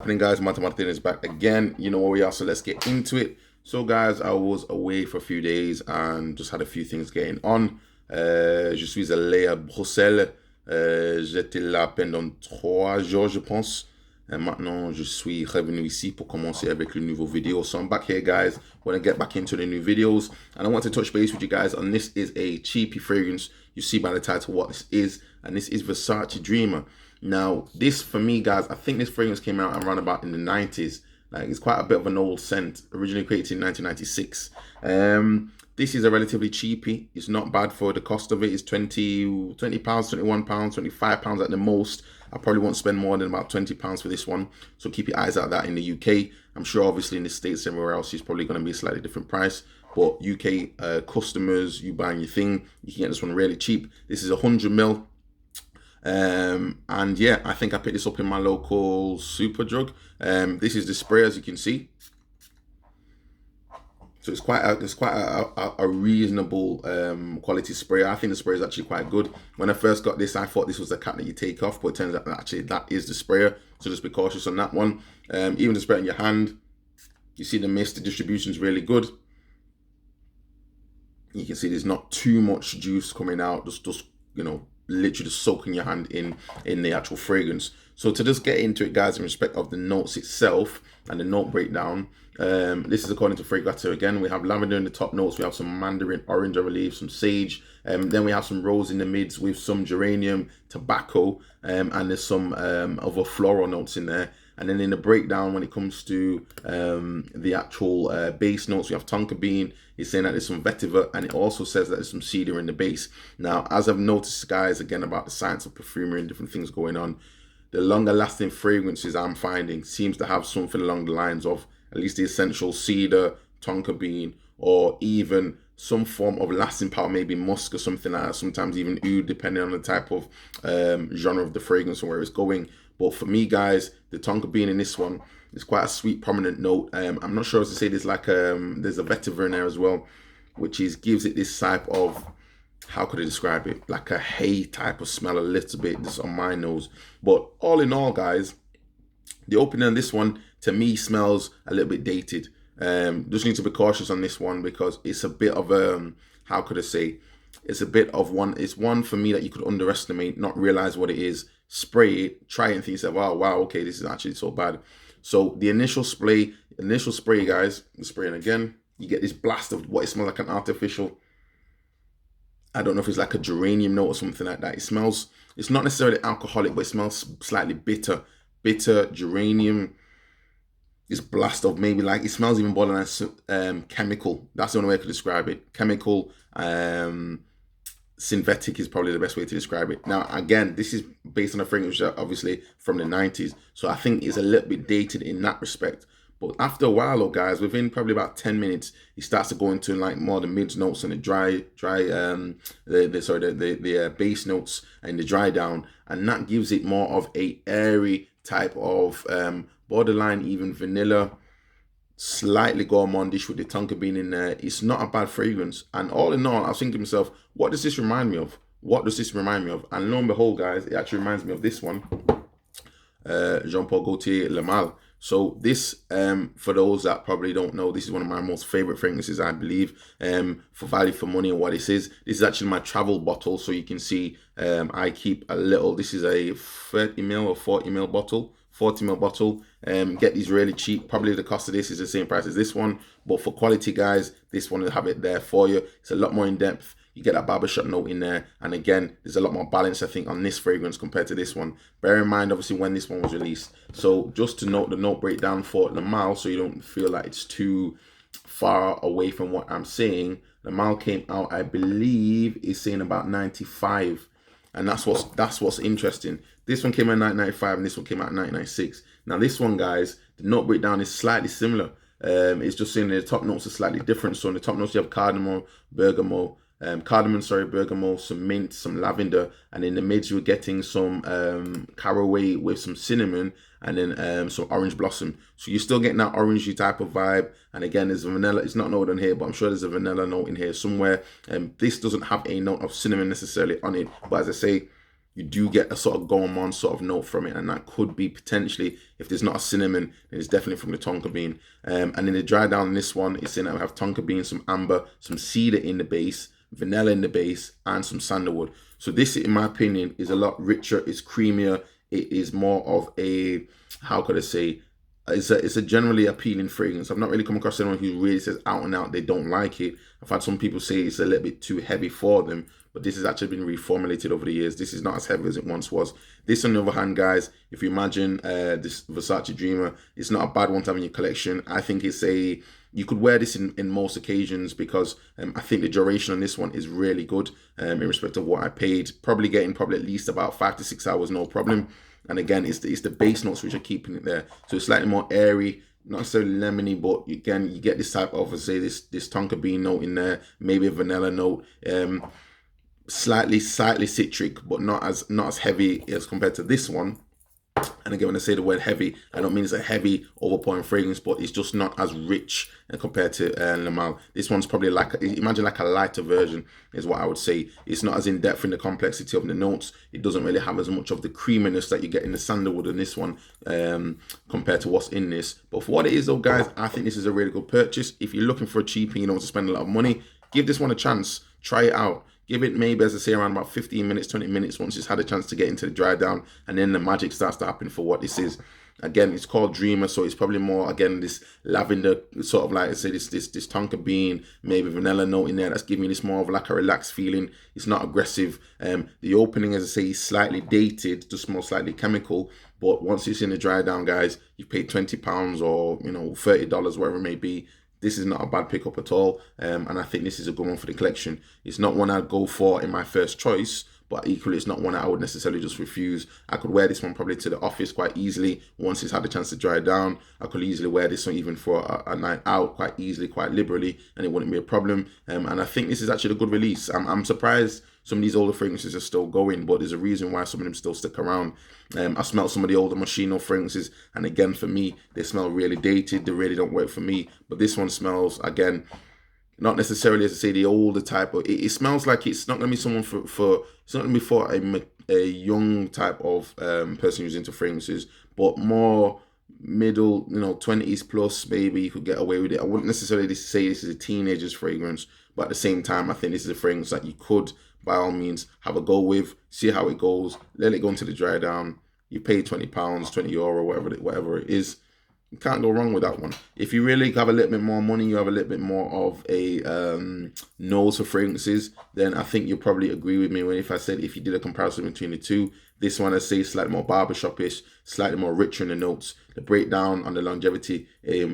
happening, guys? Martin is back again. You know where we are, so let's get into it. So guys, I was away for a few days and just had a few things getting on. Je suis allé à Bruxelles. J'étais là pendant 3 jours, je pense. And maintenant, je suis revenu ici pour commencer avec le nouveau video. So I'm back here, guys. Want to get back into the new videos. And I want to touch base with you guys on this is a cheapy fragrance. You see by the title what this is. And this is Versace Dreamer. Now, this for me, guys, I think this fragrance came out around about in the 90s. Like, it's quite a bit of an old scent, originally created in 1996. This is a relatively cheapy. It's not bad for the cost of it. It's £20, £21, £25 at the most. I probably won't spend more than about £20 for this one. So keep your eyes out that in the UK. I'm sure obviously in the States, everywhere else, it's probably going to be a slightly different price. But UK customers, you buying your thing, you can get this one really cheap. This is 100ml. And yeah, I think I picked this up in my local Superdrug. This is the spray, as you can see. So it's quite a reasonable quality spray. I think the spray is actually quite good. When I first got this, I thought this was the cap that you take off, but it turns out that actually that is the sprayer. So just be cautious on that one. Even the spray in your hand, you see the mist, the distribution is really good. You can see there's not too much juice coming out, just you know, literally just soaking your hand in the actual fragrance. So to just get into it, guys, in respect of the notes itself and the note breakdown, this is according to Gaultier again. We have lavender in the top notes, we have some mandarin orange, I believe, some sage, then we have some rose in the mids with some geranium, tobacco, and there's some other floral notes in there. And then in the breakdown, when it comes to the actual base notes, we have tonka bean. It's saying that there's some vetiver, and it also says that there's some cedar in the base. Now, as I've noticed, guys, again, about the science of perfumery and different things going on, the longer lasting fragrances I'm finding seems to have something along the lines of at least the essential cedar, tonka bean, or even some form of lasting power, maybe musk or something like that, sometimes even oud, depending on the type of genre of the fragrance and where it's going. But for me, guys, the tonka bean in this one is quite a sweet, prominent note. I'm not sure as to say there's like there's a vetiver in there as well, which gives it this type of, how could I describe it? Like a hay type of smell a little bit, just on my nose. But all in all, guys, the opening on this one to me smells a little bit dated. Just need to be cautious on this one because it's a bit of how could I say? It's a bit of one. It's one for me that you could underestimate, not realize what it is. Spray it, try it, and think yourself, wow, okay, this is actually so bad. So the initial spray, guys, the spraying again, you get this blast of what it smells like, an artificial, I don't know if it's like a geranium note or something like that. It smells, it's not necessarily alcoholic, but it smells slightly bitter geranium. This blast of maybe like, it smells even borderline chemical. That's the only way I could describe it. Chemical, synthetic is probably the best way to describe it. Now, again, this is based on a fragrance obviously from the 90s. So I think it's a little bit dated in that respect. But after a while, though, guys, within probably about 10 minutes, it starts to go into like more the mid notes and the base notes and the dry down, and that gives it more of a airy type of borderline even vanilla, slightly gourmandish with the tonka bean in there. It's not a bad fragrance. And all in all, I was thinking to myself, what does this remind me of? What does this remind me of? And lo and behold, guys, it actually reminds me of this one, Jean-Paul Gaultier Le Mal. So this, for those that probably don't know, this is one of my most favorite fragrances, I believe, for value for money and what this is. This is actually my travel bottle. So you can see I keep a little, this is a 30ml or 40ml bottle. 40ml bottle. Get these really cheap. Probably the cost of this is the same price as this one, but for quality, guys, this one will have it there for you. It's a lot more in depth. You get that barbershop note in there, and again, there's a lot more balance, I think, on this fragrance compared to this one. Bear in mind, obviously, when this one was released. So just to note the note breakdown for Le Mal, so you don't feel like it's too far away from what I'm saying. Le Mal came out, I believe, is saying about 95. And that's what's interesting. This one came out in 1995 and this one came out in 1996. Now this one, guys, the note breakdown is slightly similar. It's just saying the top notes are slightly different. So in the top notes you have bergamot, some mint, some lavender, and in the mids you're getting some caraway with some cinnamon, and then some orange blossom. So you're still getting that orangey type of vibe. And again, there's a vanilla. It's not noted on here, but I'm sure there's a vanilla note in here somewhere. This doesn't have a note of cinnamon necessarily on it, but as I say, you do get a sort of gourmand sort of note from it, and that could be potentially, if there's not a cinnamon, then it's definitely from the tonka bean. And in the dry down, this one, it's in that we have tonka bean, some amber, some cedar in the base, vanilla in the base, and some sandalwood. So this, in my opinion, is a lot richer, it's creamier, it is more of a, how could I say, it's a generally appealing fragrance. I've not really come across anyone who really says out and out they don't like it. I've had some people say it's a little bit too heavy for them, but this has actually been reformulated over the years. This is not as heavy as it once was. This, on the other hand, guys, if you imagine this Versace Dreamer, it's not a bad one to have in your collection. I think it's a, you could wear this in most occasions, because I think the duration on this one is really good in respect of what I paid. Probably getting at least about 5 to 6 hours, no problem. And again, it's the base notes which are keeping it there. So it's slightly more airy, not necessarily lemony, but again, you get this type of, say, this tonka bean note in there, maybe a vanilla note, slightly citric, but not as heavy as compared to this one. And again, when I say the word heavy, I don't mean it's a heavy overpowering fragrance, but it's just not as rich compared to Le Male. This one's probably like, imagine like a lighter version is what I would say. It's not as in depth in the complexity of the notes. It doesn't really have as much of the creaminess that you get in the sandalwood in this one compared to what's in this. But for what it is though, guys, I think this is a really good purchase. If you're looking for a cheap and you don't want to spend a lot of money, give this one a chance. Try it out. Give it maybe, as I say, around about 15 minutes, 20 minutes once it's had a chance to get into the dry down, and then the magic starts to happen for what this is. Again, it's called Dreamer, so it's probably more, again, this lavender, sort of like I say, this tonka bean, maybe vanilla note in there that's giving you this more of like a relaxed feeling. It's not aggressive. The opening, as I say, is slightly dated, just more slightly chemical, but once it's in the dry down, guys, you've paid £20 or, you know, $30, whatever it may be. This is not a bad pickup at all, and I think this is a good one for the collection. It's not one I'd go for in my first choice, but equally it's not one I would necessarily just refuse. I could wear this one probably to the office quite easily once it's had a chance to dry down. I could easily wear this one even for a night out quite easily, quite liberally, and it wouldn't be a problem. And I think this is actually a good release. I'm surprised some of these older fragrances are still going, but there's a reason why some of them still stick around. I smell some of the older Moschino fragrances, and again, for me, they smell really dated. They really don't work for me. But this one smells, again, not necessarily, as I say, the older type, but it smells like it's not going to be someone for it's not going to be for a young type of person who's into fragrances, but more middle, you know, 20s plus, maybe you could get away with it. I wouldn't necessarily say this is a teenager's fragrance, but at the same time, I think this is a fragrance that you could, by all means, have a go with, see how it goes, let it go into the dry down. You pay £20, €20, whatever it is. You can't go wrong with that one. If you really have a little bit more money, you have a little bit more of a nose for fragrances, then I think you'll probably agree with me when if I said if you did a comparison between the two. This one, I say, slightly more barbershop-ish, slightly more richer in the notes. The breakdown on the longevity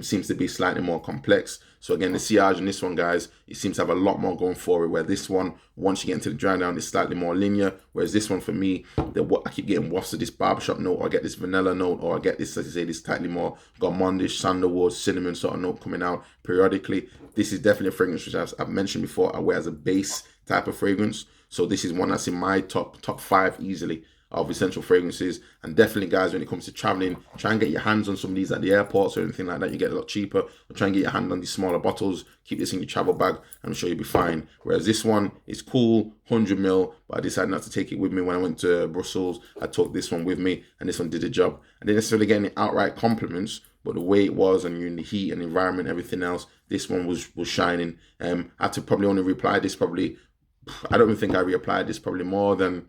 seems to be slightly more complex. So again, the sillage in this one, guys, it seems to have a lot more going for it, where this one, once you get into the dry down, is slightly more linear, whereas this one, for me, I keep getting wafts of this barbershop note, or I get this vanilla note, or I get this, as I say, this slightly more gourmandish, sandalwood, cinnamon sort of note coming out periodically. This is definitely a fragrance which I've mentioned before, I wear as a base type of fragrance. So this is one that's in my top 5 easily of essential fragrances. And definitely, guys, when it comes to traveling, try and get your hands on some of these at the airports or anything like that. You get a lot cheaper. Or try and get your hand on these smaller bottles. Keep this in your travel bag, and I'm sure you'll be fine. Whereas this one is cool, 100ml, but I decided not to take it with me when I went to Brussels. I took this one with me, and this one did the job. I didn't necessarily get any outright compliments, but the way it was, and you're in the heat and environment, everything else, this one was shining. I had to probably only reply this I don't even think I reapplied this probably more than,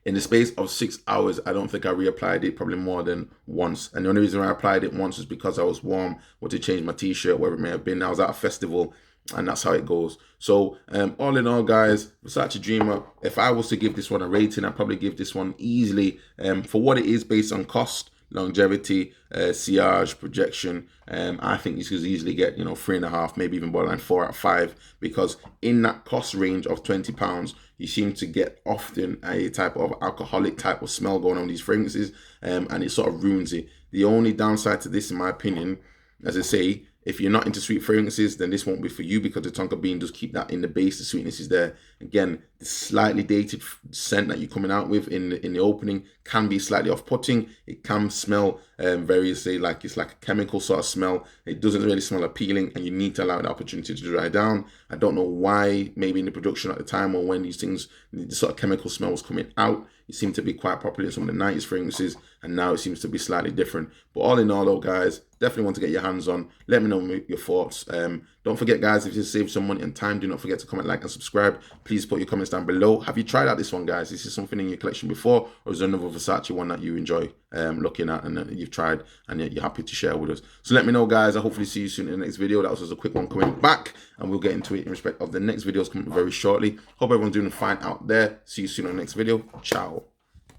in the space of 6 hours, I don't think I reapplied it probably more than once. And the only reason I applied it once was because I was warm, or to change my t-shirt, wherever it may have been. I was at a festival, and that's how it goes. So all in all, guys, Versace Dreamer, if I was to give this one a rating, I'd probably give this one easily, for what it is based on cost, longevity, sillage, projection. I think this could easily get, 3.5, maybe even borderline 4 out of 5, because in that cost range of £20, you seem to get often a type of alcoholic type of smell going on these fragrances, and it sort of ruins it. The only downside to this, in my opinion, as I say, if you're not into sweet fragrances, then this won't be for you, because the tonka bean does keep that in the base. The sweetness is there. Again, The slightly dated scent that you're coming out with in the opening can be slightly off-putting. It can smell very, say, like it's like a chemical sort of smell. It doesn't really smell appealing, and you need to allow the opportunity to dry down. I don't know why, maybe in the production at the time or when these things, the sort of chemical smell was coming out, it seemed to be quite popular in some of the 90s fragrances, and now it seems to be slightly different. But all in all though, guys, definitely want to get your hands on. Let me know your thoughts. Don't forget, guys, if you save some money and time, do not forget to comment, like, and subscribe. Please put your comments down below. Have you tried out this one, guys? Is this something in your collection before, or is there another Versace one that you enjoy looking at and that you've tried and you're happy to share with us? So let me know, guys. I'll hopefully see you soon in the next video. That was just a quick one coming back, and we'll get into it in respect of the next videos coming very shortly. Hope everyone's doing fine out there. See you soon on the next video. Ciao.